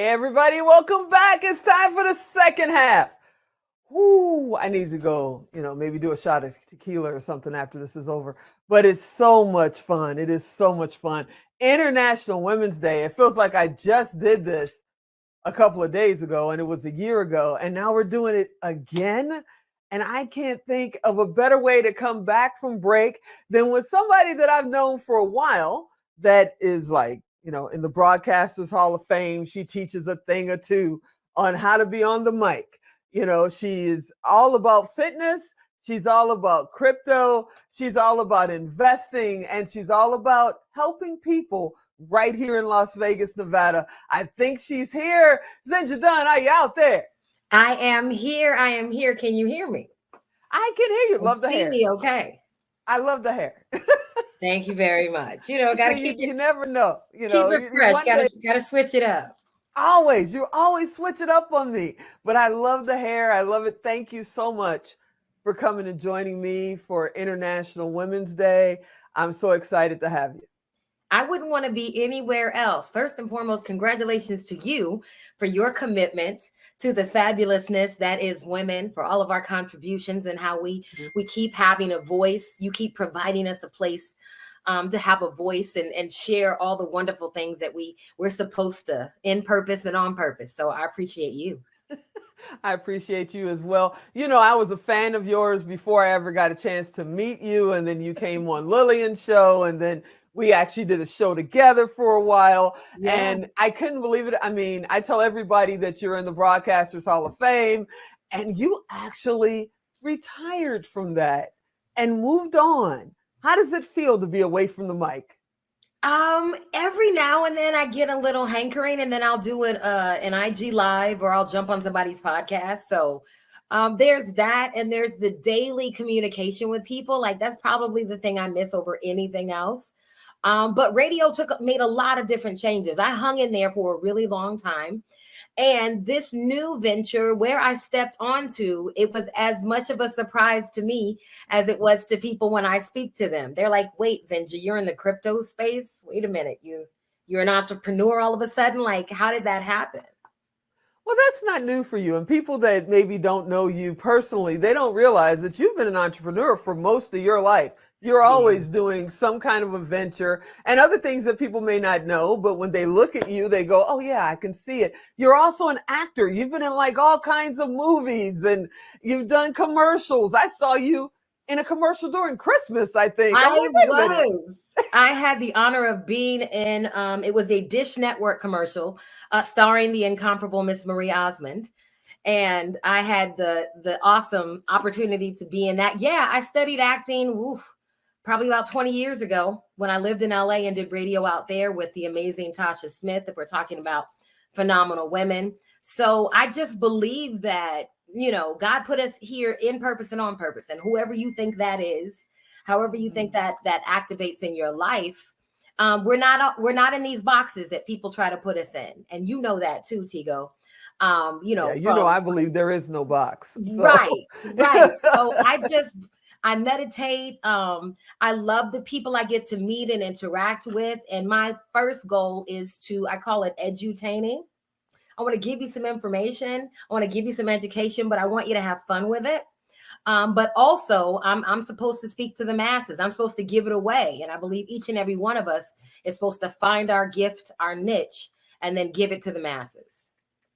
Hey everybody, welcome back. It's time for the second half. Whoo, I need to go, maybe do a shot of tequila or something after this is over. But it's so much fun. It is so much fun. International Women's Day. It feels like I just did this a couple of days ago and it was a year ago. And now we're doing it again. And I can't think of a better way to come back from break than with somebody that I've known for a while that is like, in the Broadcasters Hall of Fame. She teaches a thing or two on how to be on the mic. She's all about fitness. She's all about crypto. She's all about investing. And she's all about helping people right here in Las Vegas, Nevada. I think she's here. Zenja Dunn, are you out there? I am here. I am here. Can you hear me? I can hear you. Love the hair. Me okay. I love the hair. Thank you very much. Gotta keep it. You never know. Keep it fresh. Gotta switch it up. Always. You always switch it up on me. But I love the hair. I love it. Thank you so much for coming and joining me for International Women's Day. I'm so excited to have you. I wouldn't want to be anywhere else. First and foremost, congratulations to you for your commitment to the fabulousness that is women, for all of our contributions and how we keep having a voice. You keep providing us a place to have a voice and share all the wonderful things that we're supposed to, in purpose and on purpose. So I appreciate you. I appreciate you as well. I was a fan of yours before I ever got a chance to meet you. And then you came on Lillian's show, and then we actually did a show together for a while. Yeah. And I couldn't believe it. I mean, I tell everybody that you're in the Broadcasters Hall of Fame, and you actually retired from that and moved on. How does it feel to be away from the mic? Every now and then I get a little hankering, and then I'll do an IG live, or I'll jump on somebody's podcast. So there's that, and there's the daily communication with people. Like, that's probably the thing I miss over anything else. But radio made a lot of different changes. I hung in there for a really long time. And this new venture where I stepped onto, it was as much of a surprise to me as it was to people when I speak to them. They're like, wait, Zenja, you're in the crypto space? Wait a minute. You're an entrepreneur all of a sudden? Like, how did that happen? Well, that's not new for you. And people that maybe don't know you personally, they don't realize that you've been an entrepreneur for most of your life. You're always doing some kind of a venture and other things that people may not know. But when they look at you, they go, oh, yeah, I can see it. You're also an actor. You've been in like all kinds of movies and you've done commercials. I saw you in a commercial during Christmas, I think. I had the honor of being in, it was a Dish Network commercial starring the incomparable Miss Marie Osmond. And I had the awesome opportunity to be in that. Yeah, I studied acting, probably about 20 years ago when I lived in LA and did radio out there with the amazing Tasha Smith, if we're talking about phenomenal women. So I just believe that, God put us here in purpose and on purpose. And whoever you think that is, however you think that activates in your life, we're not in these boxes that people try to put us in. And you know that too, Tigo. I believe there is no box. So. Right. So I meditate. I love the people I get to meet and interact with. And my first goal is I call it edutaining. I want to give you some information. I want to give you some education, but I want you to have fun with it. But also I'm supposed to speak to the masses. I'm supposed to give it away. And I believe each and every one of us is supposed to find our gift, our niche, and then give it to the masses.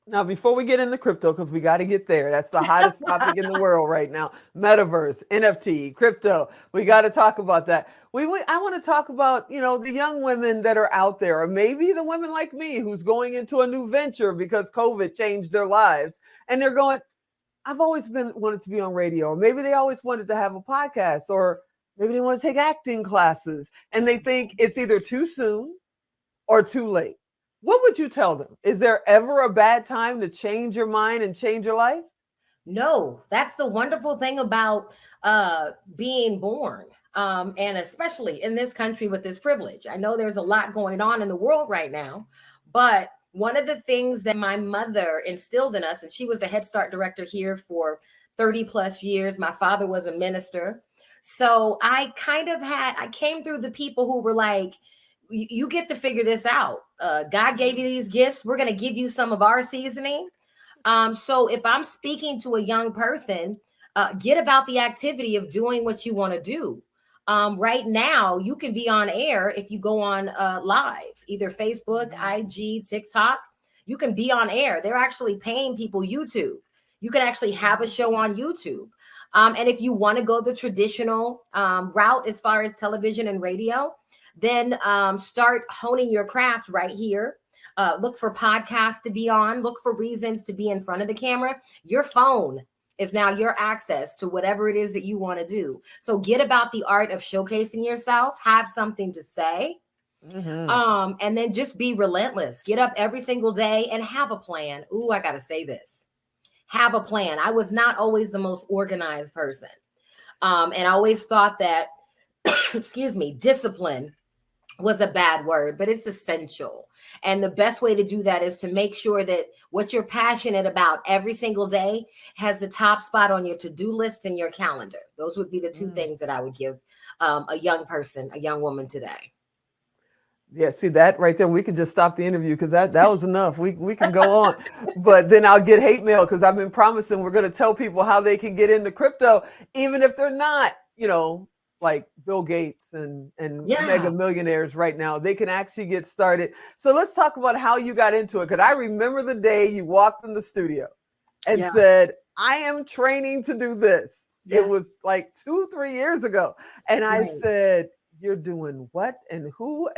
Now, before we get into crypto, because we got to get there, that's the hottest topic in the world right now. Metaverse, NFT, crypto. We got to talk about that. I want to talk about, the young women that are out there, or maybe the women like me who's going into a new venture because COVID changed their lives. And they're going, I've always wanted to be on radio, or maybe they always wanted to have a podcast, or maybe they want to take acting classes. And they think it's either too soon or too late. What would you tell them? Is there ever a bad time to change your mind and change your life? No, that's the wonderful thing about being born. And especially in this country with this privilege. I know there's a lot going on in the world right now, but one of the things that my mother instilled in us, and she was the Head Start director here for 30 plus years. My father was a minister. So I came through the people who were like, you get to figure this out. God gave you these gifts. We're going to give you some of our seasoning. So if I'm speaking to a young person, get about the activity of doing what you want to do. Right now, you can be on air if you go on live, either Facebook, IG, TikTok. You can be on air. They're actually paying people YouTube. You can actually have a show on YouTube. And if you want to go the traditional route as far as television and radio, then start honing your craft right here. Look for podcasts to be on, look for reasons to be in front of the camera. Your phone is now your access to whatever it is that you want to do. So get about the art of showcasing yourself, have something to say, and then just be relentless. Get up every single day and have a plan. Ooh, I got to say this. Have a plan. I was not always the most organized person. And I always thought that, excuse me, discipline was a bad word, but it's essential. And the best way to do that is to make sure that what you're passionate about every single day has the top spot on your to-do list and your calendar. Those would be the two things that I would give a young person, a young woman today. Yeah, see that right there. We can just stop the interview because that was enough. We can go on, but then I'll get hate mail because I've been promising we're going to tell people how they can get into crypto, even if they're not, like Bill Gates and mega millionaires right now. They can actually get started. So let's talk about how you got into it. Because I remember the day you walked in the studio and said, I am training to do this. It was like 2-3 years ago. And I said, you're doing what and who?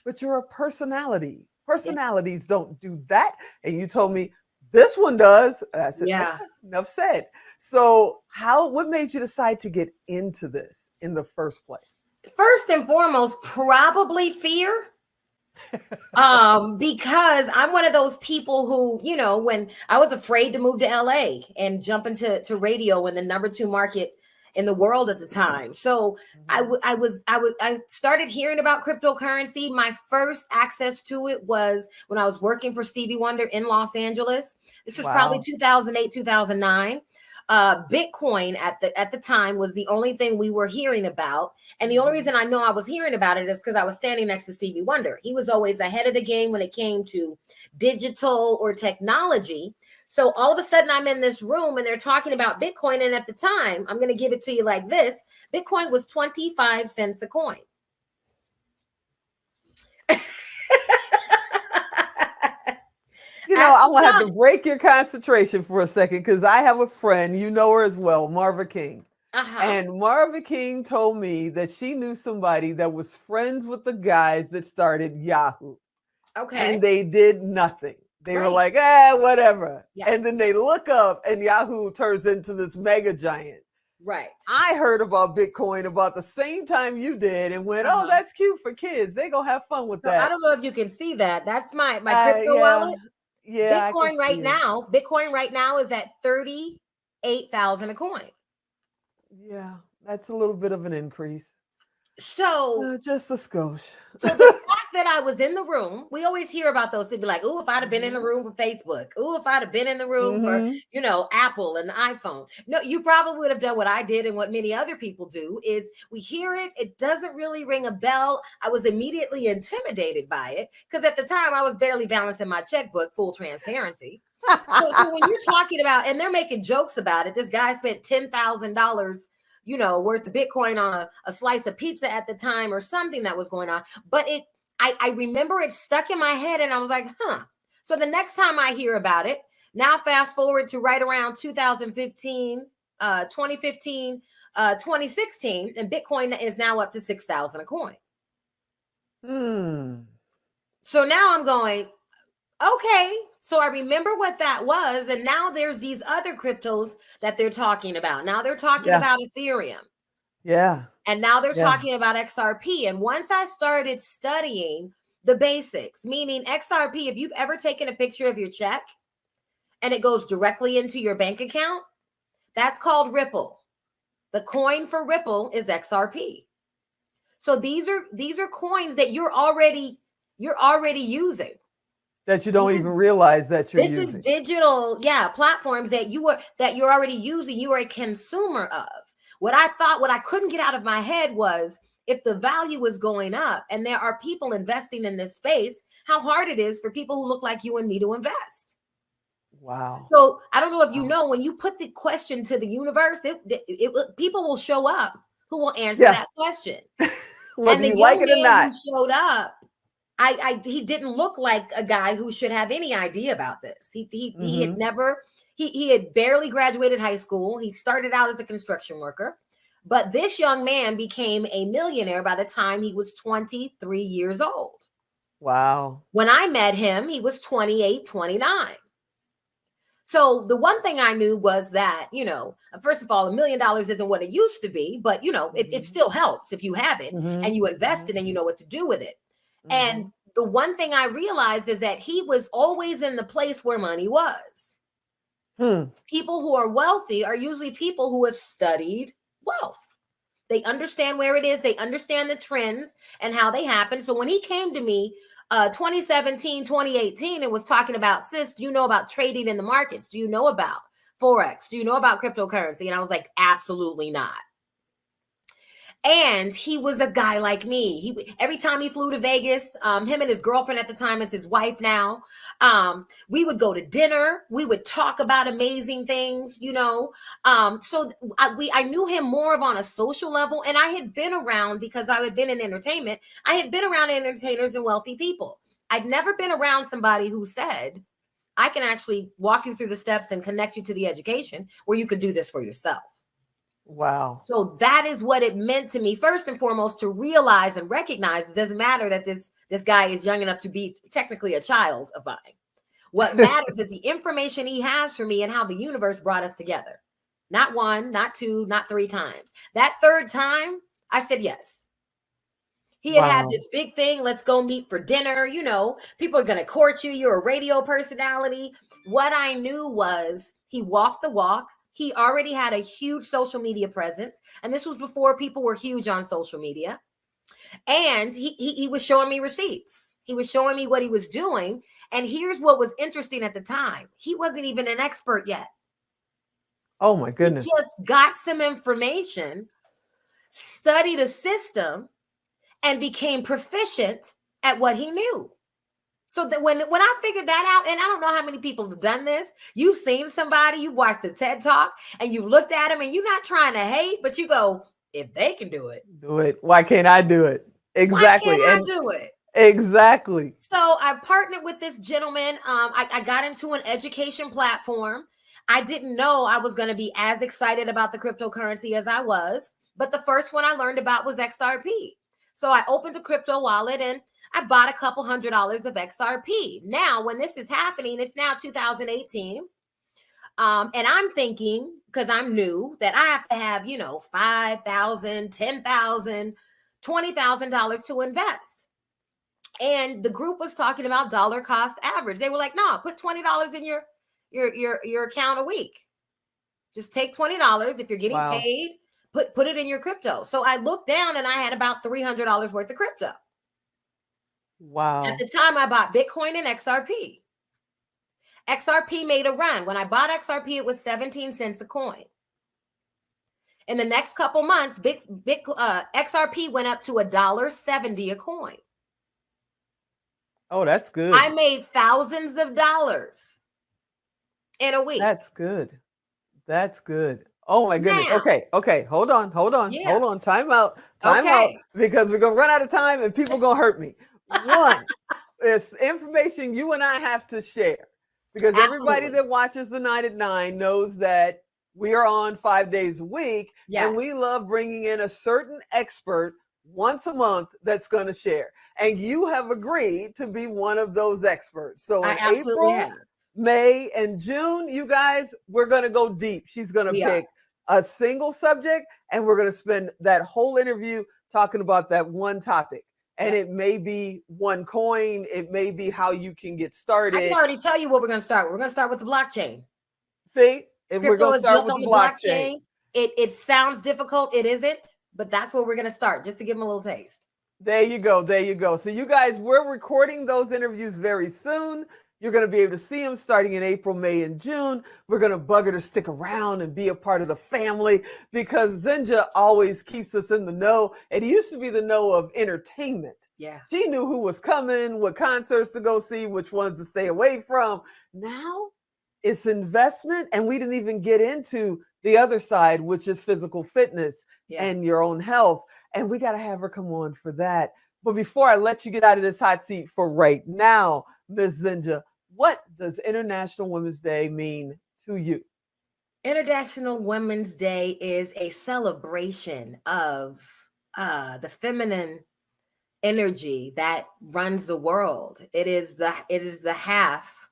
But you're a personality. Personalities don't do that. And you told me, this one does. And I said, okay, enough said. So what made you decide to get into this in the first place? First and foremost, probably fear. Because I'm one of those people who, when I was afraid to move to LA and jump into radio in the number 2 market in the world at the time. So I started hearing about cryptocurrency. My first access to it was when I was working for Stevie Wonder in Los Angeles. This was probably 2008, 2009. Bitcoin at the time was the only thing we were hearing about. And the only reason I know I was hearing about it is because I was standing next to Stevie Wonder. He was always ahead of the game when it came to digital or technology. So all of a sudden I'm in this room and they're talking about Bitcoin. And at the time, I'm going to give it to you like this. Bitcoin was 25 cents a coin. I'm going to have to break your concentration for a second because I have a friend, you know her as well, Marva King. And Marva King told me that she knew somebody that was friends with the guys that started Yahoo. Okay. And they did nothing. They were like, whatever. Yeah. And then they look up and Yahoo turns into this mega giant. Right. I heard about Bitcoin about the same time you did and went, oh, that's cute for kids. They're going to have fun with that. I don't know if you can see that. That's my crypto wallet. Yeah. Bitcoin right now is at 38,000 a coin. Yeah. That's a little bit of an increase. So just a skosh. So the fact that I was in the room, we always hear about those. They'd be like, "Oh, if I'd have been in the room for Facebook. Oh, if I'd have been in the room for, Apple and iPhone." No, you probably would have done what I did and what many other people do. Is we hear it, it doesn't really ring a bell. I was immediately intimidated by it because at the time I was barely balancing my checkbook. Full transparency. So when you're talking about, and they're making jokes about it, this guy spent $10,000. Worth of Bitcoin on a slice of pizza at the time or something that was going on. But I remember it stuck in my head and I was like, So the next time I hear about it, now fast forward to right around 2015, 2015, 2016, and Bitcoin is now up to 6,000 a coin. So now I'm going, okay, so I remember what that was. And now there's these other cryptos that they're talking about. Now they're talking about Ethereum. Yeah. And now they're talking about XRP. And once I started studying the basics, meaning XRP, if you've ever taken a picture of your check and it goes directly into your bank account, that's called Ripple. The coin for Ripple is XRP. So these are coins that you're already using. That you don't even realize that you're using. This is digital, platforms that you're already using. You are a consumer of. What I couldn't get out of my head was if the value is going up and there are people investing in this space, how hard it is for people who look like you and me to invest. Wow. So I don't know if you Wow. know, when you put the question to the universe, people will show up who will answer Yeah. that question. Whether And the you like young it or man who not. showed up, he didn't look like a guy who should have any idea about this. He had never, he had barely graduated high school. He started out as a construction worker, but this young man became a millionaire by the time he was 23 years old. Wow. When I met him, he was 28, 29. So the one thing I knew was that, you know, first of all, $1 million isn't what it used to be, but you know, it still helps if you have it and you invest it and you know what to do with it. And the one thing I realized is that he was always in the place where money was. People who are wealthy are usually people who have studied wealth. They understand where it is. They understand the trends and how they happen. So when he came to me 2017, 2018, and was talking about, sis, do you know about trading in the markets? Do you know about Forex? Do you know about cryptocurrency? And I was like, absolutely not. And he was a guy like me. Every time he flew to Vegas, him and his girlfriend at the time, it's his wife now, we would go to dinner. We would talk about amazing things, you know. So I knew him more of on a social level. And I had been around, because I had been in entertainment, I had been around entertainers and wealthy people. I'd never been around somebody who said, I can actually walk you through the steps and connect you to the education where you could do this for yourself. Wow. So that is what it meant to me, first and foremost, to realize and recognize it doesn't matter that this guy is young enough to be technically a child of mine. What matters is the information he has for me and how the universe brought us together. Not one, not two, not three times. That third time, I said yes. He had this big thing. Let's go meet for dinner. You know, people are going to court you. You're a radio personality. What I knew was he walked the walk. He already had a huge social media presence. And this was before people were huge on social media. And he was showing me receipts. He was showing me what he was doing. And here's what was interesting at the time. He wasn't even an expert yet. Oh my goodness. He just got some information, studied a system, and became proficient at what he knew. So that when I figured that out, and I don't know how many people have done this, you've seen somebody, you've watched a TED Talk, and you looked at him, and you're not trying to hate, but you go, if they can do it. Do it. Why can't I do it? Exactly. Why can't I do it? Exactly. So I partnered with this gentleman. I got into an education platform. I didn't know I was going to be as excited about the cryptocurrency as I was, but the first one I learned about was XRP. So I opened a crypto wallet and I bought a couple $100 of XRP. Now, when this is happening, it's now 2018. And I'm thinking, because I'm new, that I have to have, you know, $5,000, $10,000, $20,000 to invest. And the group was talking about dollar cost average. They were like, no, put $20 in your account a week. Just take $20 if you're getting paid, put it in your crypto. So I looked down and I had about $300 worth of crypto. Wow. At the time, I bought Bitcoin and XRP. XRP made a run. When I bought XRP, it was 17 cents a coin. In the next couple months, XRP went up to $1.70 a coin. Oh, that's good. I made thousands of dollars in a week. That's good. That's good. Oh my goodness. Now, okay. Hold on. Time out. Out, because we're gonna run out of time and people gonna hurt me. One, it's information you and I have to share, because everybody that watches the 9 at 9 knows that we are on 5 days a week, and we love bringing in a certain expert once a month that's going to share. And you have agreed to be one of those experts. So in April, May, and June, you guys, we're going to go deep. She's going to pick a single subject, and we're going to spend that whole interview talking about that one topic. And it may be one coin. It may be how you can get started. I can already tell you what we're going to start with. We're going to start with the blockchain. See, if we're going to start with the blockchain. It sounds difficult. It isn't, but that's where we're going to start, just to give them a little taste. There you go. So you guys, we're recording those interviews very soon. You're going to be able to see him starting in April, May, and June. We're going to bug her to stick around and be a part of the family because Zenja always keeps us in the know. It used to be the know of entertainment. Yeah. She knew who was coming, what concerts to go see, which ones to stay away from. Now it's investment, and we didn't even get into the other side, which is physical fitness and your own health. And we got to have her come on for that. But before I let you get out of this hot seat for right now, Ms. Zenja, what does International Women's Day mean to you? International Women's Day is a celebration of the feminine energy that runs the world. It is the half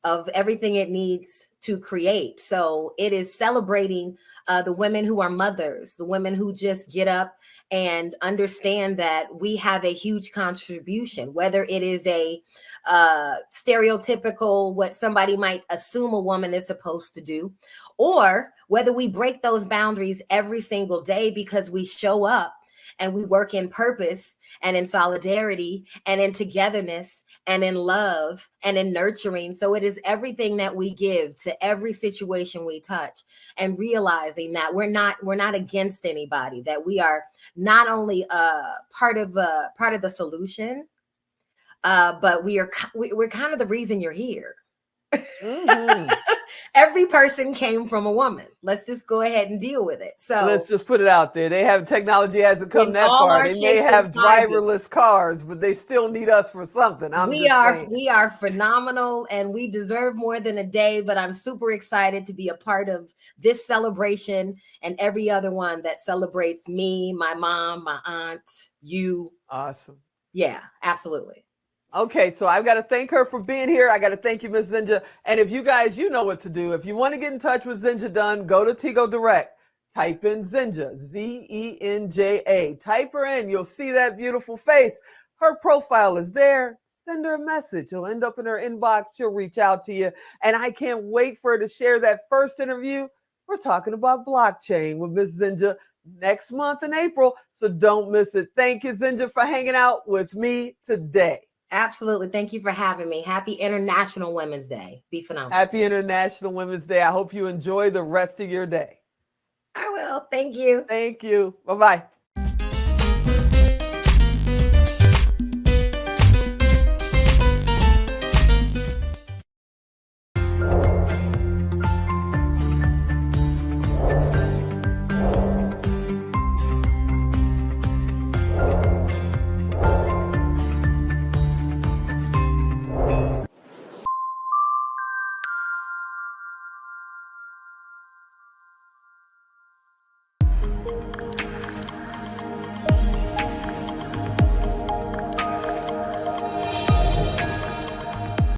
of everything it needs to create. So it is celebrating the women who are mothers, the women who just get up and understand that we have a huge contribution, whether it is a stereotypical, what somebody might assume a woman is supposed to do, or whether we break those boundaries every single day because we show up and we work in purpose and in solidarity and in togetherness and in love and in nurturing. So it is everything that we give to every situation we touch, and realizing that we're not against anybody, that we are not only part of the solution, but we're kind of the reason you're here. Mm-hmm. Every person came from a woman. Let's just go ahead and deal with it. So let's just put it out there. They have technology hasn't come that far. They may have driverless cars, but they still need us for something. We are phenomenal, and we deserve more than a day. But I'm super excited to be a part of this celebration and every other one that celebrates me, my mom, my aunt, you. Awesome. Yeah, absolutely. Okay, so I've got to thank her for being here. I got to thank you, Ms. Zenja. And if you guys, you know what to do. If you want to get in touch with Zenja Dunn, go to Tigo Direct. Type in Zenja, Zenja. Type her in. You'll see that beautiful face. Her profile is there. Send her a message. You'll end up in her inbox. She'll reach out to you. And I can't wait for her to share that first interview. We're talking about blockchain with Ms. Zenja next month in April. So don't miss it. Thank you, Zenja, for hanging out with me today. Absolutely. Thank you for having me. Happy International Women's Day. Be phenomenal. Happy International Women's Day. I hope you enjoy the rest of your day. I will. Thank you. Thank you. Bye-bye.